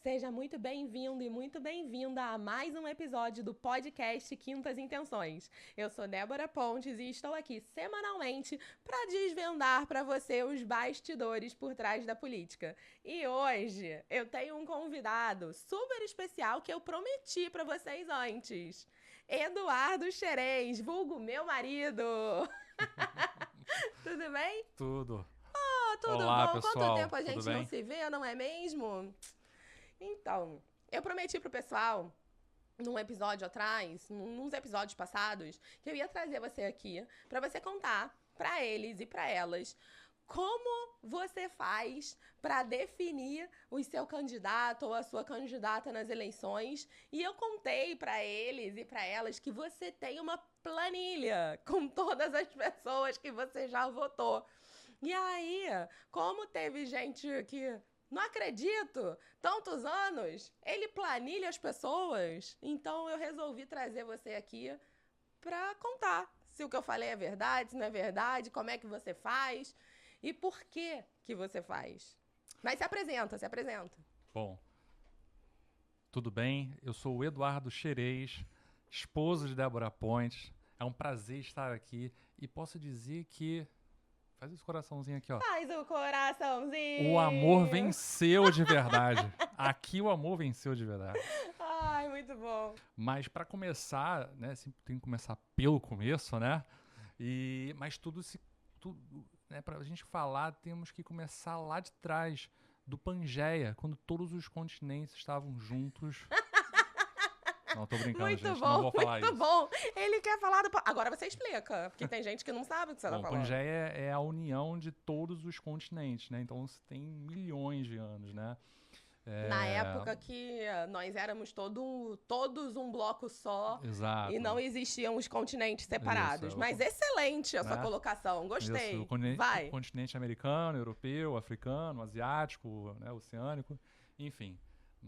Seja muito bem-vindo e muito bem-vinda a mais um episódio do podcast Quintas Intenções. Eu sou Débora Pontes e estou aqui semanalmente para desvendar para você os bastidores por trás da política. E hoje eu tenho um convidado super especial que eu prometi para vocês antes. Eduardo Xerez, vulgo meu marido. Tudo bem? Tudo. Tudo Olá, bom? Quanto pessoal. tempo a Tudo gente não bem? se vê, não é mesmo? Então, eu prometi pro pessoal, num episódio atrás, nos episódios passados, que eu ia trazer você aqui pra você contar pra eles e pra elas como você faz pra definir o seu candidato ou a sua candidata nas eleições. E eu contei pra eles e pra elas que você tem uma planilha com todas as pessoas que você já votou. E aí, como teve gente que não acredito, tantos anos, ele planilha as pessoas. Então eu resolvi trazer você aqui pra contar se o que eu falei é verdade, se não é verdade, como é que você faz e por que você faz. Mas se apresenta, se apresenta. Bom, tudo bem? Eu sou o Eduardo Xerez, esposo de Débora Pontes. É um prazer estar aqui e posso dizer que... Faz esse coraçãozinho aqui, ó. Faz o O amor coraçãozinho. venceu de verdade. Aqui o amor venceu de verdade. Ai, muito bom. Mas para começar, né, sempre tem que começar pelo começo, né? Mas tudo, né, para a gente falar, temos que começar lá de trás, do Pangeia, quando todos os continentes estavam juntos. Não, tô brincando, Muito gente, não bom, vou falar muito isso. bom. Ele quer falar do... Agora você explica, porque tem gente que não sabe o que você tá Bom, falando. Pangeia é a união de todos os continentes, né? Então você tem milhões de anos, né? Na É, época que nós éramos todos um bloco só e Exato. não existiam os continentes Isso. separados. Mas excelente a sua Né? colocação, Isso. O gostei. continente, Vai. continente americano, europeu, africano, asiático, né? Oceânico, enfim.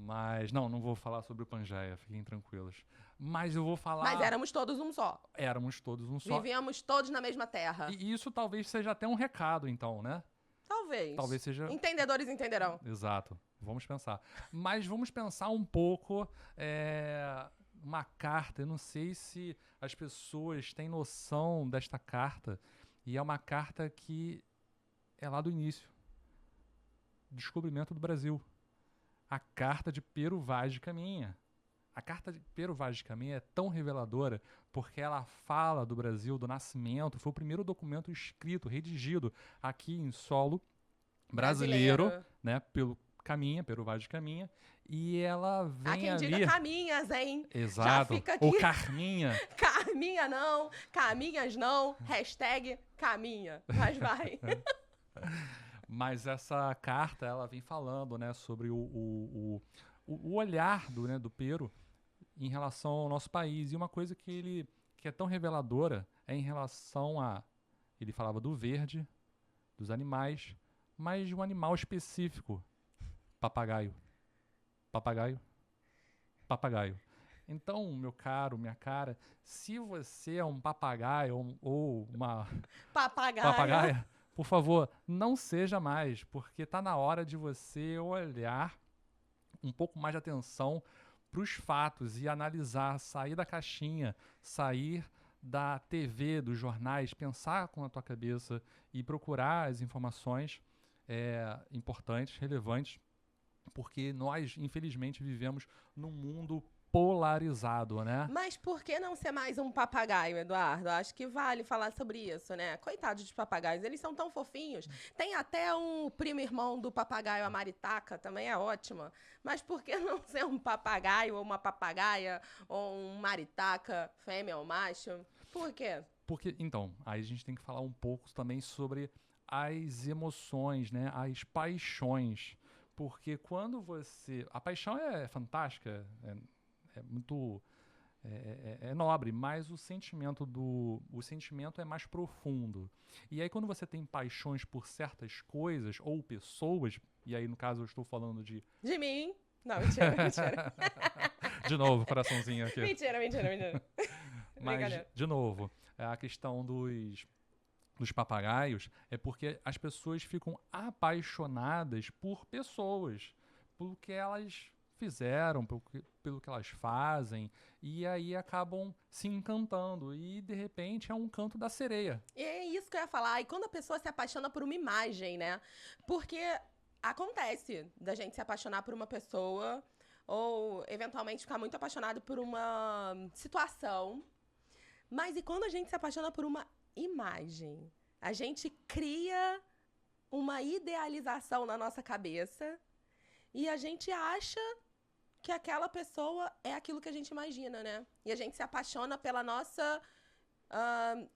Mas não vou falar sobre o Pangeia, fiquem tranquilos. Mas eu vou Mas falar. éramos todos um só. Éramos todos um só. Vivíamos todos na mesma terra. E isso talvez seja até um recado, então, né? Talvez Talvez. seja. Entendedores entenderão. Exato. Vamos pensar. Mas vamos pensar um pouco. Uma carta. Eu não sei se as pessoas têm noção desta carta. E é uma carta que é lá do início. Descobrimento do Brasil. A carta de Pero Vaz de Caminha. A carta de Pero Vaz de Caminha é tão reveladora porque ela fala do Brasil, do nascimento. Foi o primeiro documento escrito, redigido aqui em solo brasileiro, né, pelo Caminha, Pero Vaz de Caminha. E ela Há vem quem ali... diga caminhas, hein? Exato. Já fica aqui. Ou Carminha. Carminha não, caminhas não, hashtag caminha. Mas vai. Mas essa carta, ela vem falando, né, sobre o olhar do Pero em relação ao nosso país. E uma coisa que é tão reveladora é em relação a... Ele falava do verde, dos animais, mas de um animal específico. Papagaio. Papagaio. Papagaio. Então, meu caro, minha cara, se você é um papagaio ou uma papagaia, por favor, não seja mais, porque tá na hora de você olhar um pouco mais de atenção para os fatos e analisar, sair da caixinha, sair da TV, dos jornais, pensar com a tua cabeça e procurar as informações importantes, relevantes, porque nós, infelizmente, vivemos num mundo polarizado, né? Mas por que não ser mais um papagaio, Eduardo? Acho que vale falar sobre isso, né? Coitados dos papagaios, eles são tão fofinhos. Tem até um primo irmão do papagaio, a maritaca, também é ótima. Mas por que não ser um papagaio ou uma papagaia ou um maritaca, fêmea ou macho? Por quê? Porque, então, aí a gente tem que falar um pouco também sobre as emoções, né? As paixões. Porque quando você... A paixão é fantástica, é muito... É nobre, mas o sentimento é mais profundo. E aí, quando você tem paixões por certas coisas ou pessoas, e aí, no caso, eu estou falando de... De mim? Não, mentira, mentira. De novo, coraçãozinho aqui. Mentira. Mas, de novo, a questão dos papagaios é porque as pessoas ficam apaixonadas por pessoas, porque elas fizeram, pelo que elas fazem, e aí acabam se encantando. E, de repente, é um canto da sereia. E é isso que eu ia falar. E quando a pessoa se apaixona por uma imagem, né? Porque acontece da gente se apaixonar por uma pessoa ou, eventualmente, ficar muito apaixonado por uma situação. Mas e quando a gente se apaixona por uma imagem? A gente cria uma idealização na nossa cabeça e a gente acha que aquela pessoa é aquilo que a gente imagina, né? E a gente se apaixona pela nossa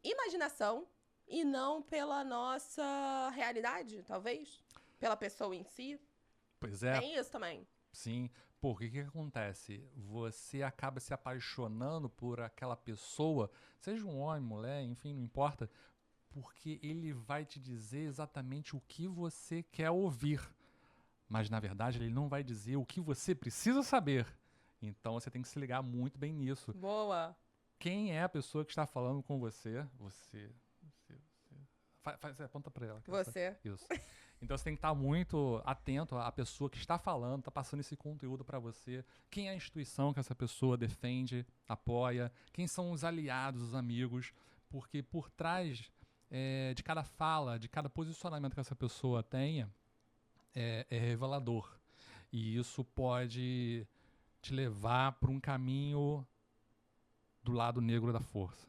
imaginação e não pela nossa realidade, talvez. Pela pessoa em si. Pois é. Tem isso também. Sim. Porque o que acontece? Você acaba se apaixonando por aquela pessoa, seja um homem, mulher, enfim, não importa, porque ele vai te dizer exatamente o que você quer ouvir. Mas, na verdade, ele não vai dizer o que você precisa saber. Então, você tem que se ligar muito bem nisso. Boa. Quem é a pessoa que está falando com você? Aponta pra ela. Você. Isso. Então, você tem que estar muito atento à pessoa que está falando, está passando esse conteúdo para você. Quem é a instituição que essa pessoa defende, apoia? Quem são os aliados, os amigos? Porque por trás de cada fala, de cada posicionamento que essa pessoa tenha, é revelador. E isso pode te levar para um caminho do lado negro da força.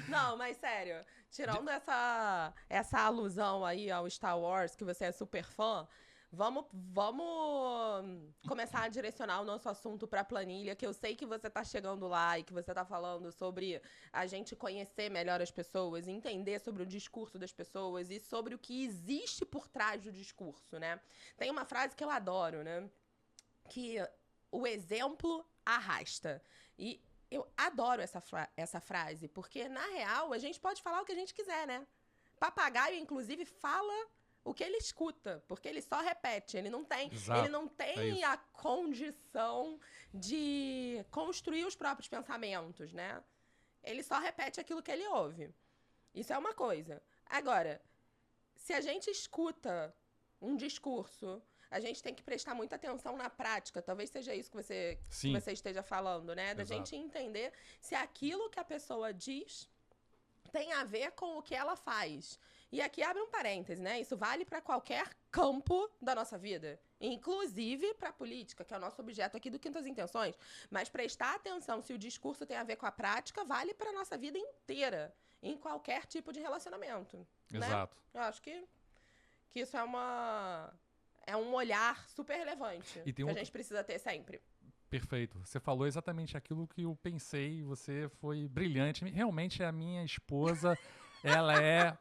Não, mas sério, tirando essa alusão aí ao Star Wars, que você é super fã, vamos começar a direcionar o nosso assunto para a planilha, que eu sei que você tá chegando lá e que você tá falando sobre a gente conhecer melhor as pessoas, entender sobre o discurso das pessoas e sobre o que existe por trás do discurso, né? Tem uma frase que eu adoro, né? Que o exemplo arrasta. E eu adoro essa frase, porque, na real, a gente pode falar o que a gente quiser, né? Papagaio, inclusive, fala o que ele escuta, porque ele só repete, ele não tem, Exato, ele não tem a condição de construir os próprios pensamentos, né? Ele só repete aquilo que ele ouve. Isso é uma coisa. Agora, se a gente escuta um discurso, a gente tem que prestar muita atenção na prática. Talvez seja isso que você esteja falando, né? Da gente entender se aquilo que a pessoa diz tem a ver com o que ela faz. E aqui abre um parêntese, né? Isso vale para qualquer campo da nossa vida. Inclusive para a política, que é o nosso objeto aqui do Quintas Intenções. Mas prestar atenção se o discurso tem a ver com a prática vale para a nossa vida inteira. Em qualquer tipo de relacionamento. Exato. Né? Eu acho que isso é um olhar super relevante que a gente precisa ter sempre. Perfeito. Você falou exatamente aquilo que eu pensei, você foi brilhante. Realmente a minha esposa, ela é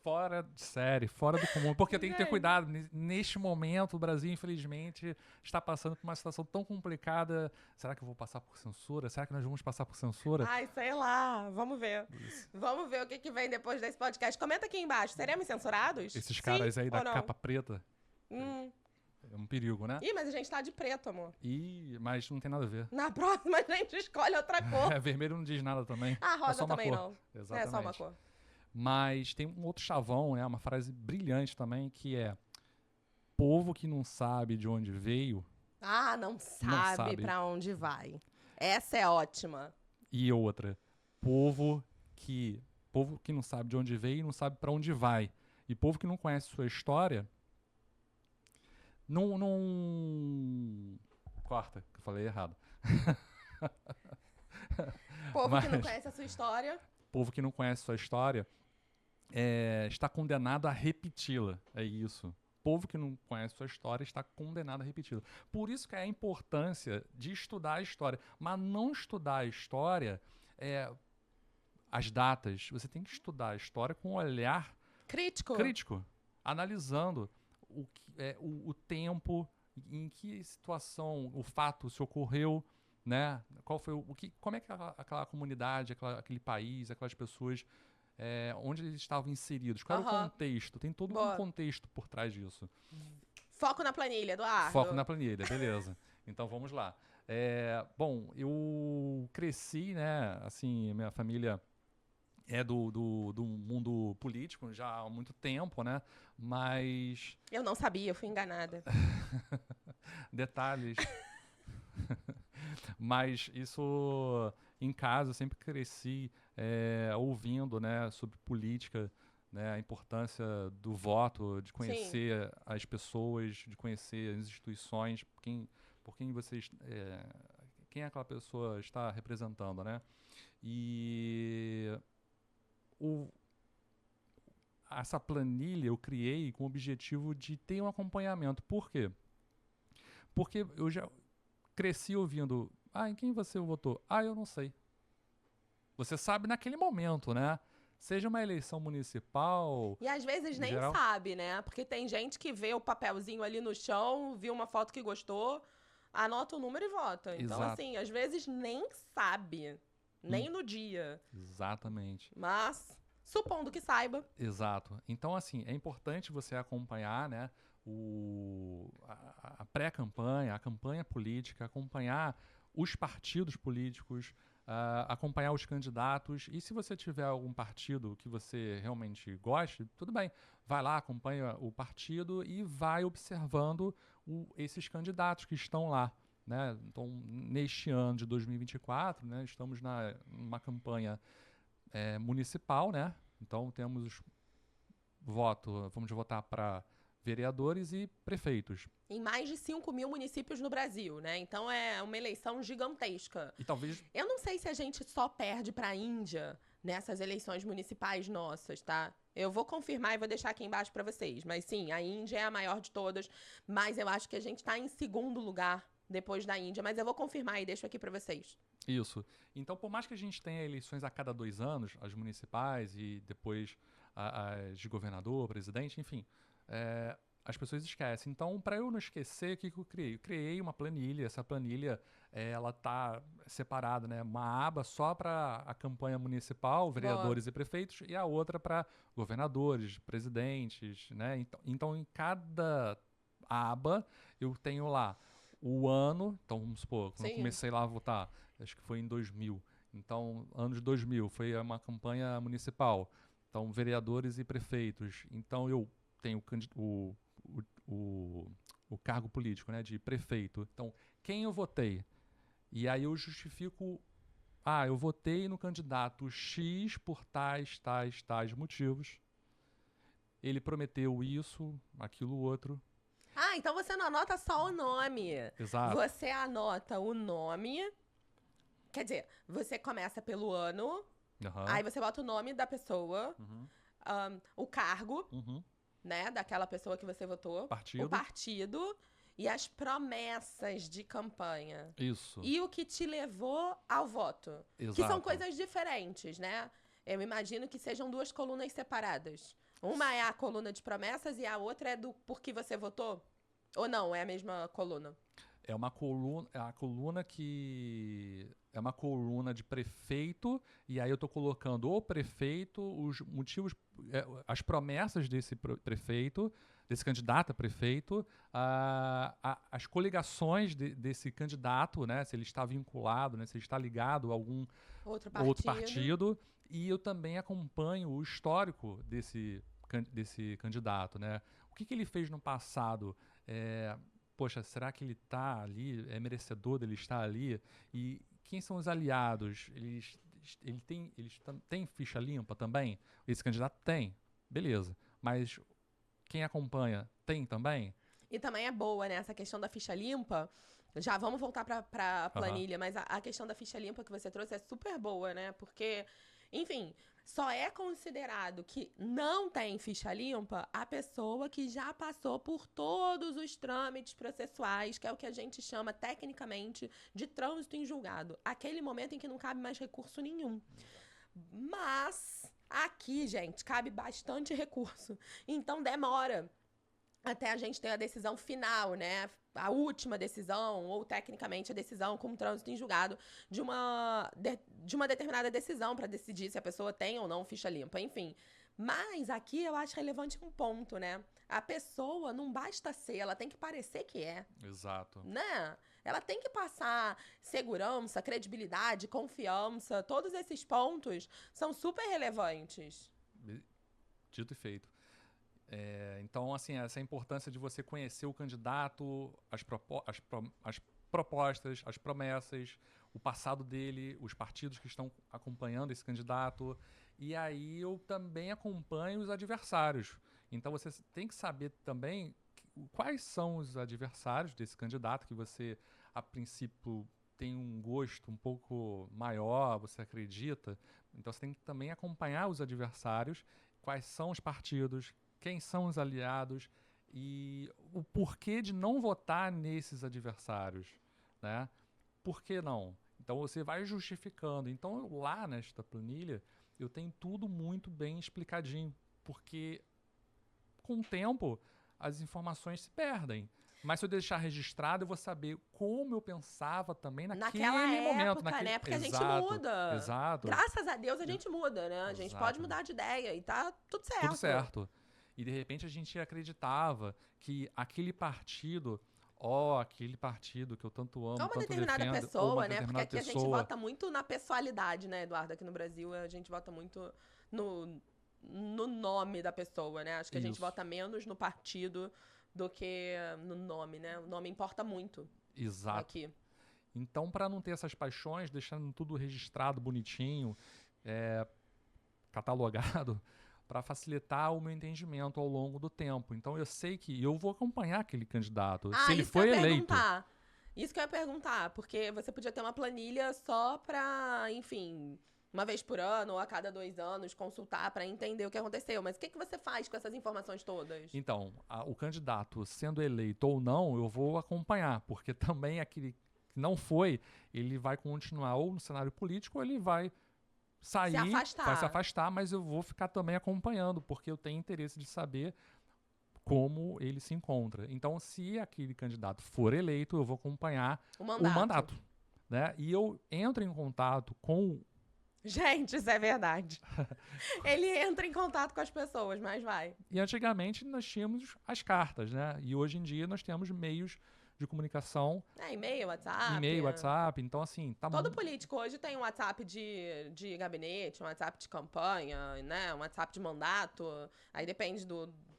fora de série, fora do comum. Porque tem que ter cuidado. Neste momento, o Brasil, infelizmente, está passando por uma situação tão complicada. Será que eu vou passar por censura? Será que nós vamos passar por censura? Ai, sei lá. Vamos ver. Isso. Vamos ver o que vem depois desse podcast. Comenta aqui embaixo. Seremos censurados? Esses caras aí da capa preta. É um perigo, né? Ih, mas a gente tá de preto, amor. Mas não tem nada a ver. Na próxima a gente escolhe outra cor. Vermelho não diz nada também. Ah, rosa é só uma também cor. não. Exatamente. É só uma cor. Mas tem um outro chavão, né? Uma frase brilhante também, que é: povo que não sabe de onde veio... não sabe pra onde vai. Essa é ótima. E outra: povo que não sabe de onde veio e não sabe pra onde vai. E povo que não conhece sua história... Não... Corta, que eu falei errado. Povo que não conhece a sua história. Povo que não conhece sua história está condenado a repeti-la. É isso. Povo que não conhece sua história está condenado a repeti-la. Por isso que é a importância de estudar a história. Mas não estudar a história, as datas. Você tem que estudar a história com um olhar crítico, analisando o tempo, em que situação o fato se ocorreu, né? Como é que aquela comunidade, aquele país, aquelas pessoas, onde eles estavam inseridos, qual era o contexto? Tem todo um contexto por trás disso. Foco na planilha, Eduardo. Foco na planilha, beleza. Então vamos lá. Bom, eu cresci, né? Assim, minha família é do mundo político já há muito tempo, né? Mas... Eu não sabia, eu fui enganada. detalhes. Mas isso, em casa, eu sempre cresci ouvindo, né, sobre política, né, a importância do voto, de conhecer as pessoas, de conhecer as instituições, por quem vocês, quem aquela pessoa está representando, né? E essa planilha eu criei com o objetivo de ter um acompanhamento. Por quê? Porque eu já cresci ouvindo, em quem você votou? Eu não sei. Você sabe naquele momento, né? Seja uma eleição municipal... E às vezes nem geral, sabe, né? Porque tem gente que vê o papelzinho ali no chão, viu uma foto que gostou, anota o número e vota. Então, Exato. assim, às vezes nem sabe. Nem no dia. Exatamente. Mas, supondo que saiba. Exato. Então, assim, é importante você acompanhar, né, a pré-campanha, a campanha política, acompanhar os partidos políticos, acompanhar os candidatos. E se você tiver algum partido que você realmente goste, tudo bem. Vai lá, acompanha o partido e vai observando esses candidatos que estão lá. Né? Então, neste ano de 2024, né, estamos numa campanha municipal, né? Então temos vamos votar para vereadores e prefeitos. Em mais de 5 mil municípios no Brasil, né? Então é uma eleição gigantesca. E talvez... Eu não sei se a gente só perde para a Índia nessas eleições municipais nossas, tá? Eu vou confirmar e vou deixar aqui embaixo para vocês. Mas sim, a Índia é a maior de todas, mas eu acho que a gente está em segundo lugar depois da Índia. Mas eu vou confirmar e deixo aqui para vocês. Isso. Então, por mais que a gente tenha eleições a cada 2 anos, as municipais e depois as de governador, presidente, enfim, as pessoas esquecem. Então, para eu não esquecer, o que eu criei? Eu criei uma planilha. Essa planilha, ela está separada, né? Uma aba só para a campanha municipal, vereadores e prefeitos, e a outra para governadores, presidentes, né? Então, em cada aba, eu tenho lá o ano. Então, vamos supor, quando eu comecei lá a votar, acho que foi em 2000. Então, ano de 2000, foi uma campanha municipal. Então, vereadores e prefeitos. Então, eu tenho o cargo político, né, de prefeito. Então, quem eu votei? E aí eu justifico, eu votei no candidato X por tais motivos. Ele prometeu isso, aquilo, outro. Então você não anota só o nome. Exato. Você anota o nome. Quer dizer, você começa pelo ano, aí você bota o nome da pessoa, o cargo, né, daquela pessoa que você votou, o partido e as promessas de campanha. Isso. E o que te levou ao voto. Exato. Que são coisas diferentes, né? Eu imagino que sejam 2 colunas separadas. Uma é a coluna de promessas e a outra é do por que você votou? Ou não, é a mesma coluna? É uma coluna, é uma coluna de prefeito, e aí eu tô colocando o prefeito, os motivos, as promessas desse prefeito, desse candidato a prefeito, as coligações desse candidato, né, se ele está vinculado, né, se ele está ligado a algum outro partido, e eu também acompanho o histórico desse candidato, né? O que ele fez no passado? Poxa, será que ele está ali? É merecedor dele estar ali? E quem são os aliados? Eles têm ficha limpa também? Esse candidato tem, beleza. Mas quem acompanha tem também? E também é boa, né? Essa questão da ficha limpa. Já vamos voltar para a planilha, mas a questão da ficha limpa que você trouxe é super boa, né? Porque, enfim, só é considerado que não tem ficha limpa a pessoa que já passou por todos os trâmites processuais, que é o que a gente chama tecnicamente de trânsito em julgado. Aquele momento em que não cabe mais recurso nenhum. Mas aqui, gente, cabe bastante recurso. Então demora até a gente ter a decisão final, né? A última decisão, ou tecnicamente a decisão com trânsito em julgado de uma determinada decisão para decidir se a pessoa tem ou não ficha limpa, enfim. Mas aqui eu acho relevante um ponto, né? A pessoa não basta ser, ela tem que parecer que é. Exato. Né? Ela tem que passar segurança, credibilidade, confiança, todos esses pontos são super relevantes. Dito e feito. Então, assim, essa importância de você conhecer o candidato, as propostas, as promessas, o passado dele, os partidos que estão acompanhando esse candidato. E aí eu também acompanho os adversários. Então você tem que saber também quais são os adversários desse candidato que você, a princípio, tem um gosto um pouco maior, você acredita. Então você tem que também acompanhar os adversários, quais são os partidos, quem são os aliados e o porquê de não votar nesses adversários, né? Por que não? Então você vai justificando. Então lá nesta planilha eu tenho tudo muito bem explicadinho, porque com o tempo as informações se perdem. Mas se eu deixar registrado, eu vou saber como eu pensava também naquele momento. Né? Porque Exato, a gente muda. Exato. Graças a Deus a gente muda, né? A gente pode mudar de ideia e tá tudo certo. Tudo certo. E de repente a gente acreditava que aquele partido, aquele partido que eu tanto amo, ou uma tanto determinada defendo, pessoa, né? Porque aqui pessoa. a gente vota muito na pessoalidade, né, Eduardo? Aqui no Brasil a gente vota muito no nome da pessoa, né? Acho que a gente vota menos no partido do que no nome, né? O nome importa muito. Exato. Aqui. Então, para não ter essas paixões, deixando tudo registrado, bonitinho, catalogado, para facilitar o meu entendimento ao longo do tempo. Então, eu sei que eu vou acompanhar aquele candidato. Se ele foi eleito. Isso que eu ia perguntar, porque você podia ter uma planilha só para, enfim, uma vez por ano ou a cada 2 anos, consultar para entender o que aconteceu. Mas o que você faz com essas informações todas? Então, o candidato sendo eleito ou não, eu vou acompanhar, porque também aquele que não foi, ele vai continuar ou no cenário político ou ele vai sair, vai se afastar, mas eu vou ficar também acompanhando, porque eu tenho interesse de saber como ele se encontra. Então, se aquele candidato for eleito, eu vou acompanhar o mandato, né? E eu entro em contato com... Gente, isso é verdade. Ele entra em contato com as pessoas, mas vai. E antigamente nós tínhamos as cartas, né? E hoje em dia nós temos meios de comunicação. E-mail, WhatsApp. E-mail, WhatsApp. Então, assim... Todo político hoje tem um WhatsApp de gabinete, um WhatsApp de campanha, né? Um WhatsApp de mandato. Aí depende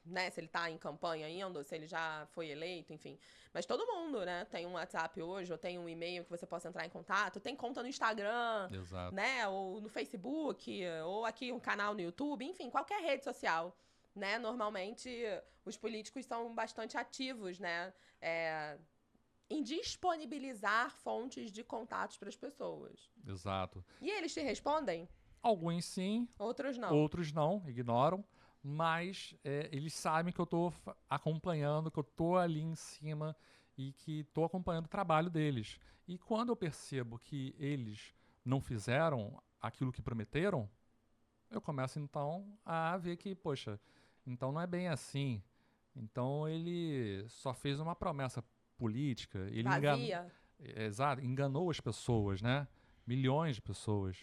né, se ele tá em campanha ainda, ou se ele já foi eleito, enfim. Mas todo mundo, né, tem um WhatsApp hoje, ou tem um e-mail que você possa entrar em contato, tem conta no Instagram, Exato. Né, ou no Facebook, ou aqui um canal no YouTube, enfim, qualquer rede social, né? Normalmente, os políticos são bastante ativos, né, em disponibilizar fontes de contatos para as pessoas. Exato. E eles te respondem? Alguns sim. Outros não. Outros não, ignoram. Mas eles sabem que eu estou acompanhando, que eu estou ali em cima e que estou acompanhando o trabalho deles. E quando eu percebo que eles não fizeram aquilo que prometeram, eu começo então a ver que, poxa, então não é bem assim. Então ele só fez uma promessa política. Ele enganou as pessoas, né? Milhões de pessoas.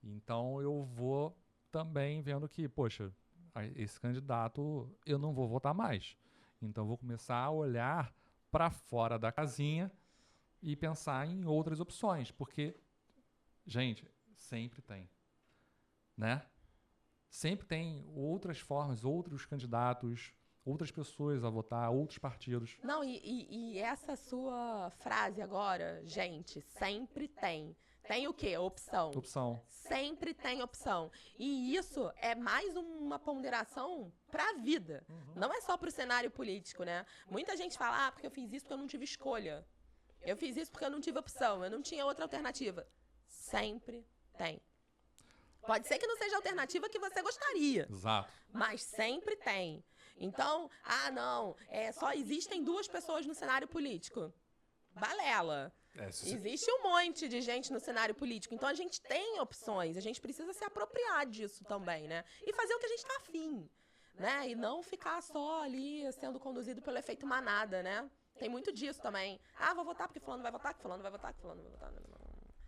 Então eu vou também vendo que, poxa, esse candidato eu não vou votar mais. Então vou começar a olhar para fora da casinha e pensar em outras opções, porque, gente, sempre tem, né? Sempre tem outras formas, outros candidatos, outras pessoas a votar, outros partidos. Não, e essa sua frase agora, gente, sempre tem. Tem o quê? Opção. Opção. Sempre tem opção. E isso é mais uma ponderação para a vida. Não é só para o cenário político, né? Muita gente fala, porque eu fiz isso porque eu não tive escolha. Eu fiz isso porque eu não tive opção, eu não tinha outra alternativa. Sempre tem. Pode ser que não seja a alternativa que você gostaria. Exato. Mas sempre tem. Então, não, só existem 2 pessoas no cenário político. Balela. Existe um monte de gente no cenário político. Então, a gente tem opções. A gente precisa se apropriar disso também, né? E fazer o que a gente tá afim, né? E não ficar só ali sendo conduzido pelo efeito manada, né? Tem muito disso também. Vou votar porque fulano vai votar, que fulano vai votar, que fulano vai votar.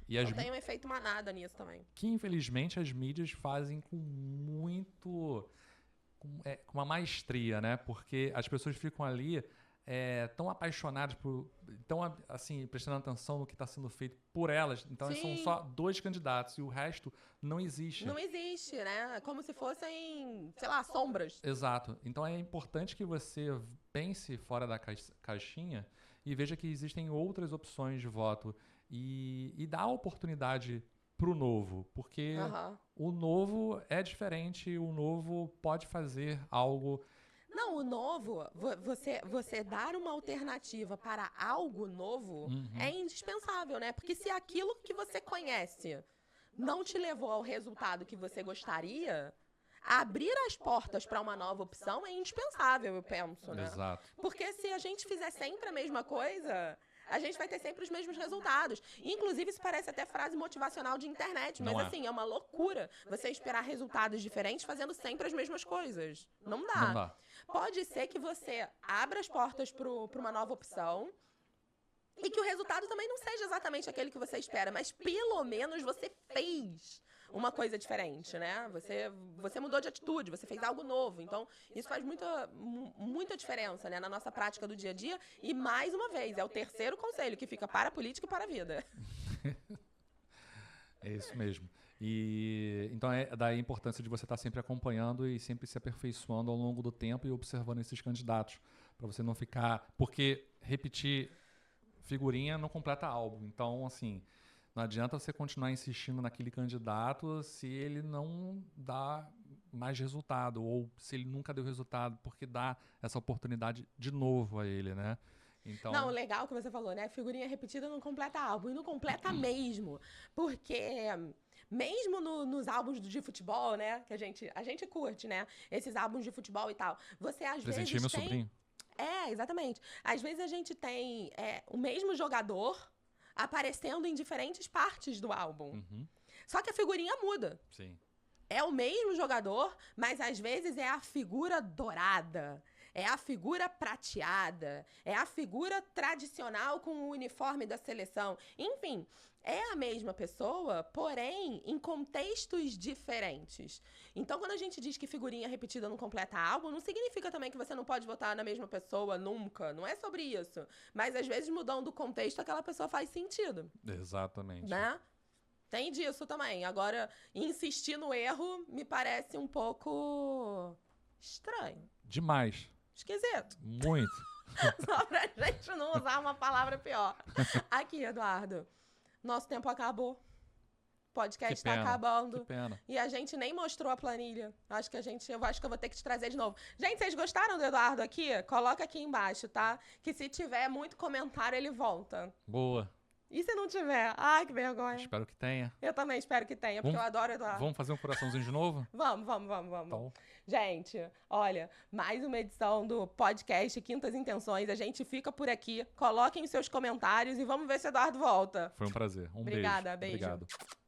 Não tem um efeito manada nisso também. Que, infelizmente, as mídias fazem com muito... com uma maestria, né? Porque as pessoas ficam ali tão apaixonadas por Então, assim, prestando atenção no que está sendo feito por elas. Então, são só 2 candidatos e o resto não existe. Não existe, né? Como se fossem, sei lá, sombras. Exato. Então, é importante que você pense fora da caixinha e veja que existem outras opções de voto e dá oportunidade pro novo, porque o novo é diferente, o novo pode fazer algo. Não, o novo, você dar uma alternativa para algo novo é indispensável, né? Porque se aquilo que você conhece não te levou ao resultado que você gostaria, abrir as portas para uma nova opção é indispensável, eu penso, né? Exato. Porque se a gente fizer sempre a mesma coisa, a gente vai ter sempre os mesmos resultados. Inclusive, isso parece até frase motivacional de internet, mas assim, é uma loucura você esperar resultados diferentes fazendo sempre as mesmas coisas. Não dá. Não dá. Pode ser que você abra as portas para uma nova opção e que o resultado também não seja exatamente aquele que você espera, mas pelo menos você fez uma coisa diferente, né? Você mudou de atitude, você fez algo novo. Então, isso faz muita diferença, né, na nossa prática do dia a dia. E, mais uma vez, é o terceiro conselho que fica para a política e para a vida. É isso mesmo. E então é daí a importância de você estar sempre acompanhando e sempre se aperfeiçoando ao longo do tempo e observando esses candidatos, para você não ficar... Porque repetir figurinha não completa álbum. Então, assim, não adianta você continuar insistindo naquele candidato se ele não dá mais resultado ou se ele nunca deu resultado, porque dá essa oportunidade de novo a ele, né? Então... Não, legal que você falou, né? Figurinha repetida não completa álbum. E não completa mesmo. Porque... Mesmo nos álbuns de futebol, né? Que a gente curte, né? Esses álbuns de futebol e tal. Você às vezes Presenteei meu sobrinho. Exatamente. Às vezes a gente tem o mesmo jogador aparecendo em diferentes partes do álbum. Só que a figurinha muda. Sim. É o mesmo jogador, mas às vezes é a figura dourada. É a figura prateada. É a figura tradicional com o uniforme da seleção. Enfim, é a mesma pessoa, porém em contextos diferentes. Então, quando a gente diz que figurinha repetida não completa álbum, não significa também que você não pode votar na mesma pessoa nunca. Não é sobre isso. Mas, às vezes, mudando o contexto, aquela pessoa faz sentido. Exatamente. Né? Tem disso também. Agora, insistir no erro me parece um pouco estranho. Demais. Esquisito. Muito. Só pra gente não usar uma palavra pior. Aqui, Eduardo. Nosso tempo acabou. O podcast está acabando. Que pena. E a gente nem mostrou a planilha. Eu acho que eu vou ter que te trazer de novo. Gente, vocês gostaram do Eduardo aqui? Coloca aqui embaixo, tá? Que se tiver muito comentário, ele volta. Boa. E se não tiver? Ai, que vergonha. Espero que tenha. Eu também espero que tenha, porque eu adoro o Eduardo. Vamos fazer um coraçãozinho de novo? Vamos. Então. Gente, olha, mais uma edição do podcast Quintas Intenções. A gente fica por aqui. Coloquem seus comentários e vamos ver se o Eduardo volta. Foi um prazer. Obrigada, beijo. beijo. Obrigado.